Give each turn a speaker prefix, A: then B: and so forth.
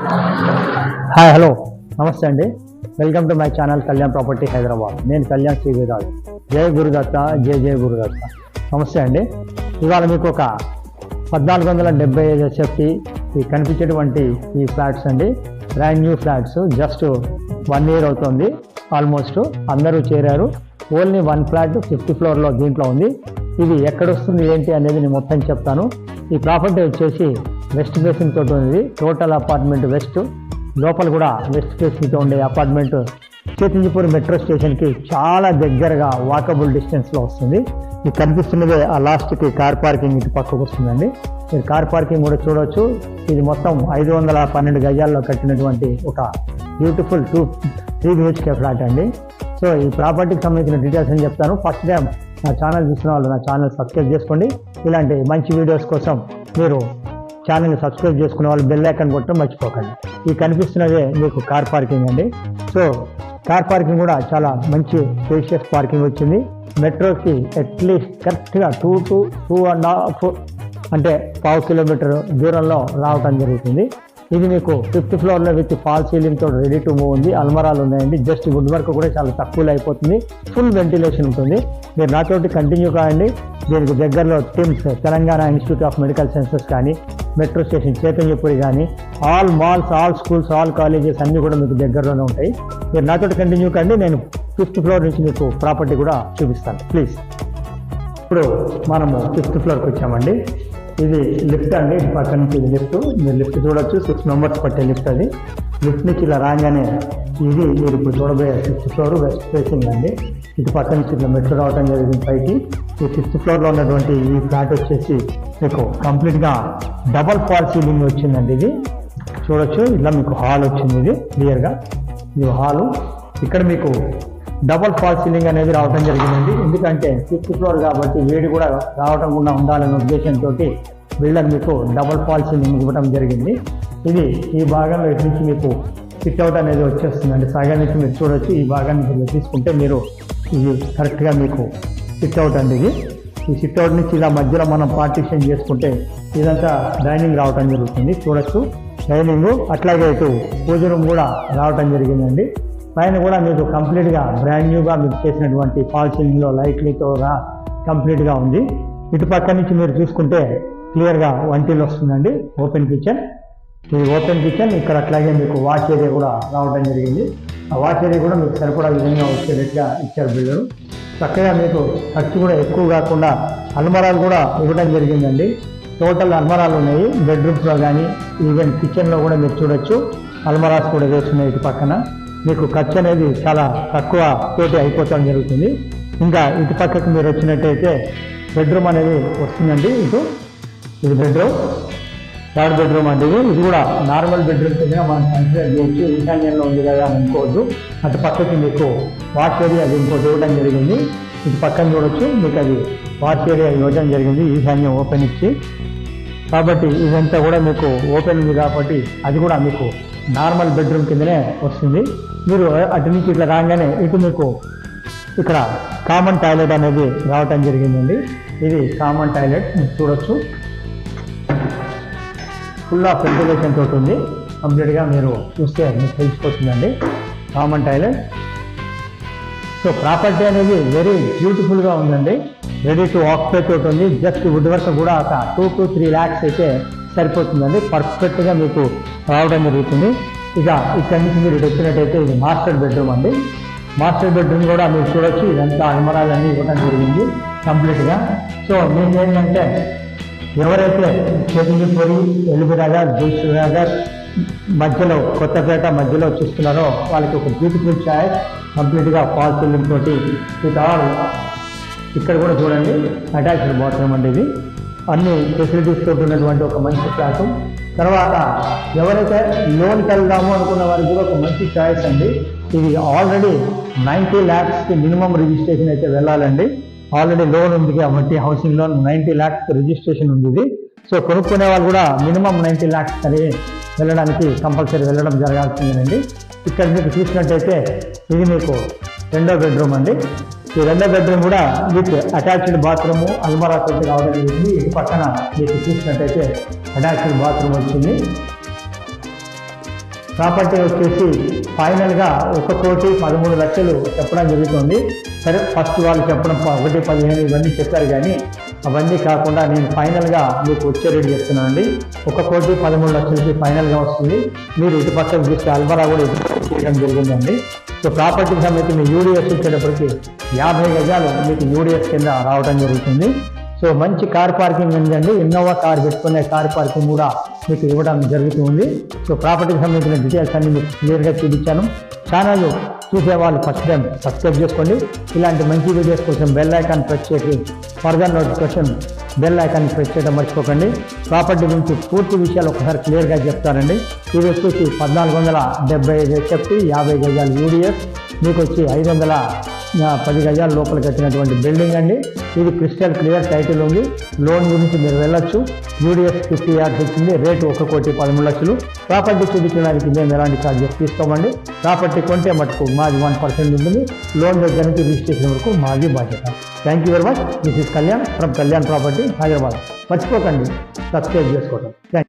A: Hi hello నమస్తే అండి. Welcome to my channel Kalyan property Hyderabad. నేను కళ్యాణ్ శ్రీ వేదాల్. జయ గురుదత్త, జయ జయ గురుదత్త. నమస్తే అండి. ఇవాళ మీకు ఒక 1475 SFT ఈ కనిపించేటువంటి ఈ ఫ్లాట్స్ అండి, brand new flats. Just 1 year అవుతుంది ఆల్మోస్ట్. అందరూ చేరారు. ఓన్లీ 1 ఫ్లాట్ 5th ఫ్లోర్లో దీంట్లో ఉంది. ఇది ఎక్కడొస్తుంది ఏంటి అనేది నేను మొత్తం చెప్తాను. ఈ ప్రాపర్టీ వచ్చేసి వెస్ట్ ఫేసింగ్ తోటి ఉంది. టోటల్ అపార్ట్మెంట్ వెస్ట్, లోపల కూడా వెస్ట్ ఫేసింగ్తో ఉండే అపార్ట్మెంట్ చేతింజపూర్ మెట్రో స్టేషన్కి చాలా దగ్గరగా వాకబుల్ డిస్టెన్స్లో వస్తుంది. మీకు కనిపిస్తున్నదే ఆ లాస్ట్కి కార్ పార్కింగ్ ఇటు పక్కకు వస్తుందండి. మీరు కార్ పార్కింగ్ కూడా చూడవచ్చు. ఇది మొత్తం 512 గజాల్లో కట్టినటువంటి ఒక బ్యూటిఫుల్ 3 BHK ఫ్లాట్ అండి. సో ఈ ప్రాపర్టీకి సంబంధించిన డీటెయిల్స్ అని చెప్తాను. ఫస్ట్ టైం నా ఛానల్ చూసిన వాళ్ళు నా ఛానల్ సబ్స్క్రైబ్ చేసుకోండి. ఇలాంటి మంచి వీడియోస్ కోసం మీరు ఛానల్ని సబ్స్క్రైబ్ చేసుకునే వాళ్ళు బెల్ ఐకాన్ కొట్టడం మర్చిపోకండి. ఈ కనిపిస్తున్నదే మీకు కార్ పార్కింగ్ అండి. సో కార్ పార్కింగ్ కూడా చాలా మంచి స్పేషియస్ పార్కింగ్ వచ్చింది. మెట్రోకి అట్లీస్ట్ కరెక్ట్గా 2 to 2.5 అంటే 1/2 కిలోమీటర్ దూరంలో రావటం జరుగుతుంది. ఇది మీకు 5th ఫ్లోర్లో విత్ ఫాల్ సీలింగ్తో రెడీ టు మూవ్ ఉంది. అల్మరాలు ఉన్నాయండి. జస్ట్ వుడ్ వర్క్ కూడా చాలా తక్కువలో అయిపోతుంది. ఫుల్ వెంటిలేషన్ ఉంటుంది. మీరు నాతోటి కంటిన్యూ కావండి. దీనికి దగ్గరలో TIMS, Telangana institute of medical sciences కానీ, మెట్రో స్టేషన్ చైతన్యపురి కానీ, all malls, all schools, all colleges అన్నీ కూడా మీకు దగ్గరలోనే ఉంటాయి. మీరు నాతోటి కంటిన్యూ కండి. నేను 5th ఫ్లోర్ నుంచి మీకు ప్రాపర్టీ కూడా చూపిస్తాను ప్లీజ్. ఇప్పుడు మనము 5th ఫ్లోర్కి వచ్చామండి. ఇది లిఫ్ట్ అండి. పక్క నుంచి ఇది లిఫ్ట్. మీరు లిఫ్ట్ చూడొచ్చు. 6 మెంబర్స్ పట్టే లిఫ్ట్ అది. లిఫ్ట్ నుంచి ఇలా రాగానే ఇది మీరు ఇప్పుడు చూడబోయే 5th ఫ్లోర్ వెస్ట్ ఫేసింగ్ అండి. ఇటు పక్క నుంచి ఇట్లా మెట్లు రావడం జరిగింది పైకి. ఈ 5th ఫ్లోర్లో ఉన్నటువంటి ఈ ఫ్లాట్ వచ్చేసి మీకు కంప్లీట్గా డబల్ ఫాల్ సీలింగ్ వచ్చిందండి. ఇది చూడొచ్చు. ఇలా మీకు హాల్ వచ్చింది. ఇది క్లియర్గా ఇది హాలు. ఇక్కడ మీకు డబల్ ఫాల్ సీలింగ్ అనేది రావడం జరిగిందండి. ఎందుకంటే 5th ఫ్లోర్ కాబట్టి వేడి కూడా రావడం కూడా ఉండాలనే ఉద్దేశంతో బిల్డర్ మీకు డబల్ ఫాల్ సీలింగ్ ఇవ్వడం జరిగింది. ఇది ఈ భాగంలో ఇటు నుంచి మీకు సిట్అవుట్ అనేది వచ్చేస్తుందండి. సగం నుంచి మీరు చూడొచ్చు. ఈ భాగాన్ని మీరు తీసుకుంటే మీరు ఇది కరెక్ట్గా మీకు సిట్అవుట్ అండి. ఇది ఈ సిట్అవుట్ నుంచి ఇలా మధ్యలో మనం పార్టిషన్ చేసుకుంటే ఇదంతా డైనింగ్ రావడం జరుగుతుంది. చూడొచ్చు డైనింగ్. అట్లాగే ఇటు పూజ రూమ్ కూడా రావడం జరిగిందండి. పైన కూడా మీకు కంప్లీట్గా బ్రాండ్ న్యూగా మీకు చేసినటువంటి ఫాల్ సీలింగ్లో లైట్లతో కంప్లీట్గా ఉంది. ఇటు పక్క నుంచి మీరు చూసుకుంటే క్లియర్గా వంటిల్ వస్తుందండి. Open kitchen. ఈ ఓపెన్ కిచెన్ ఇక్కడ అట్లాగే మీకు వాష్ ఏరియా కూడా రావడం జరిగింది. ఆ వాష్ ఏరియా కూడా మీకు సరిపడా విధంగా వచ్చేటట్టుగా ఇచ్చారు బిల్డరు. చక్కగా మీకు ఖర్చు కూడా ఎక్కువ కాకుండా అల్మరాలు కూడా ఇవ్వడం జరిగిందండి. టోటల్ అల్మరాలు ఉన్నాయి బెడ్రూమ్స్లో కానీ, ఈవెన్ కిచెన్లో కూడా మీరు చూడొచ్చు. అల్మరాస్ కూడా వేస్తున్నాయి ఇటు పక్కన. మీకు ఖర్చు అనేది చాలా తక్కువ తోటి అయిపోవడం జరుగుతుంది. ఇంకా ఇటు పక్కకు మీరు వచ్చినట్టయితే బెడ్రూమ్ అనేది వస్తుందండి. ఇది బెడ్రూమ్, 3rd బెడ్రూమ్ అండి. ఇది కూడా నార్మల్ బెడ్రూమ్ కింద మనం కన్సిడర్ చేయొచ్చు. ఈశాన్యంలో ఉంది కదా అని అనుకోవద్దు. అటు పక్కకి మీకు వాష్ ఏరియా అది ఇంకోటి ఇవ్వడం జరిగింది. ఇటు పక్కన చూడొచ్చు. మీకు అది వాష్ ఏరియా ఇవ్వడం జరిగింది ఈశాన్యం ఓపెన్ ఇచ్చి. కాబట్టి ఇదంతా కూడా మీకు ఓపెన్ ఉంది కాబట్టి అది కూడా మీకు నార్మల్ బెడ్రూమ్ కిందనే వస్తుంది. మీరు అటు నుంచి ఇట్లా రాగానే ఇటు మీకు ఇక్కడ కామన్ టాయిలెట్ అనేది రావటం జరిగిందండి. ఇది కామన్ టాయిలెట్ మీరు చూడొచ్చు. ఫుల్ ఆఫ్ వెంటిలేషన్ తోటి ఉంది. కంప్లీట్గా మీరు చూస్తే మీకు తెలిసిపోతుందండి కామన్ టాయిలెట్. సో ప్రాపర్టీ అనేది వెరీ బ్యూటిఫుల్గా ఉందండి. రెడీ టు ఆక్యుపై తోటి ఉంది. జస్ట్ వుడ్ వర్క్ కూడా ఒక 2 to 3 lakhs అయితే సరిపోతుందండి. పర్ఫెక్ట్గా మీకు రావడం జరుగుతుంది. ఇక ఇక్కడి నుంచి మీరు వచ్చినట్టయితే ఇది మాస్టర్ బెడ్రూమ్ అండి. మాస్టర్ బెడ్రూమ్ కూడా మీరు చూడొచ్చు. ఇదంతా అల్మరాలన్నీ ఇవ్వడం జరిగింది కంప్లీట్గా. సో నేను ఏంటంటే ఎవరైతే చైతన్యపురి, ఎల్బీనగర్, దిల్సుఖ్నగర్ మధ్యలో, కొత్తపేట మధ్యలో చూస్తున్నారో వాళ్ళకి ఒక బ్యూటిఫుల్ చాయిస్. కంప్లీట్గా ఫాల్ సీలింగ్ తోటి విత్ ఆల్. ఇక్కడ కూడా చూడండి అటాచ్డ్ బాత్రూమ్ అండి. ఇది అన్ని ఫెసిలిటీస్ తోటి ఉన్నటువంటి ఒక మంచి ఫ్లాట్. తర్వాత ఎవరైతే లోన్కి వెళ్దాము అనుకున్న వారికి కూడా ఒక మంచి చాయిస్ అండి. ఇది ఆల్రెడీ 90 lakhsకి మినిమం రిజిస్ట్రేషన్ అయితే వెళ్ళాలండి. ఆల్రెడీ లోన్ ఉంది కాబట్టి హౌసింగ్ లోన్ 90 lakhs రిజిస్ట్రేషన్ ఉంది ఇది. సో కొనుక్కునే వాళ్ళు కూడా మినిమం 90 lakhs సరే వెళ్ళడానికి కంపల్సరీ వెళ్ళడం జరగాల్సిందేనండి. ఇక్కడ మీకు చూసినట్టయితే ఇది మీకు 2వ బెడ్రూమ్ అండి. ఈ 2వ బెడ్రూమ్ కూడా విత్ అటాచ్డ్ బాత్రూము, అల్మరా తోటి రావడం జరిగింది. ఇటు పక్కన మీకు చూసినట్టయితే అటాచ్డ్ బాత్రూమ్ వచ్చింది. ప్రాపర్టీ వచ్చేసి ఫైనల్గా 1,13,00,000 చెప్పడం జరుగుతుంది. సరే, ఫస్ట్ వాళ్ళు చెప్పడం 1,15 ఇవన్నీ చెప్పారు, కానీ అవన్నీ కాకుండా నేను ఫైనల్గా మీకు వచ్చే రేటు చెప్తున్నానండి. 1,13,00,000కి ఫైనల్గా వస్తుంది. మీరు ఇటు పక్కన చూస్తే అల్బరా కూడా ఇటు చేయడం జరిగిందండి. సో ప్రాపర్టీకి సంబంధించి యూడిఎస్ వచ్చేటప్పటికి 50 గజాలు మీకు యూడిఎస్ కింద రావడం జరుగుతుంది. సో మంచి కార్ పార్కింగ్ ఉందండి. ఇన్నోవా కార్ పెట్టుకునే కార్ పార్కింగ్ కూడా మీకు ఇవ్వడం జరుగుతుంది. సో ప్రాపర్టీకి సంబంధించిన డీటెయిల్స్ అన్ని మీకు క్లియర్గా చూపించాను. ఛానల్ చూసే వాళ్ళు ఫస్ట్ టైం సబ్స్క్రైబ్ చేసుకోండి. ఇలాంటి మంచి వీడియోస్ కోసం బెల్ ఐకాన్ ప్రెస్ చేసి further notification bell icon press చేయడం మర్చిపోకండి. ప్రాపర్టీ గురించి పూర్తి విషయాలు ఒకసారి క్లియర్గా చెప్తానండి. ఇది వచ్చేసి 1475 ఎస్ఎఫ్టీ, 50 గజాలు యూడిఎస్, మీకు వచ్చి 510 గజాల లోపల కట్టినటువంటి బిల్డింగ్ అండి. ఇది క్రిస్టల్ క్లియర్ టైటిల్ ఉంది. లోన్ గురించి మీరు వెళ్ళొచ్చు. యూడిఎస్ 50 యార్డ్స్ వచ్చింది. రేటు 1,13,00,000. ప్రాపర్టీ చూపించడానికి మేము ఎలాంటి ఛార్జెస్ తీసుకోమండి. ప్రాపర్టీ కొంటే మటుకు మాది 1% ఉంటుంది. లోన్ దగ్గర నుంచి రిజిస్ట్రేషన్ వరకు మాది బాధ్యత. Thank you very much. This is Kalyan from Kalyan property, Hyderabad. మర్చిపోకండి సబ్స్క్రైబ్ చేసుకోవడం. Thank you.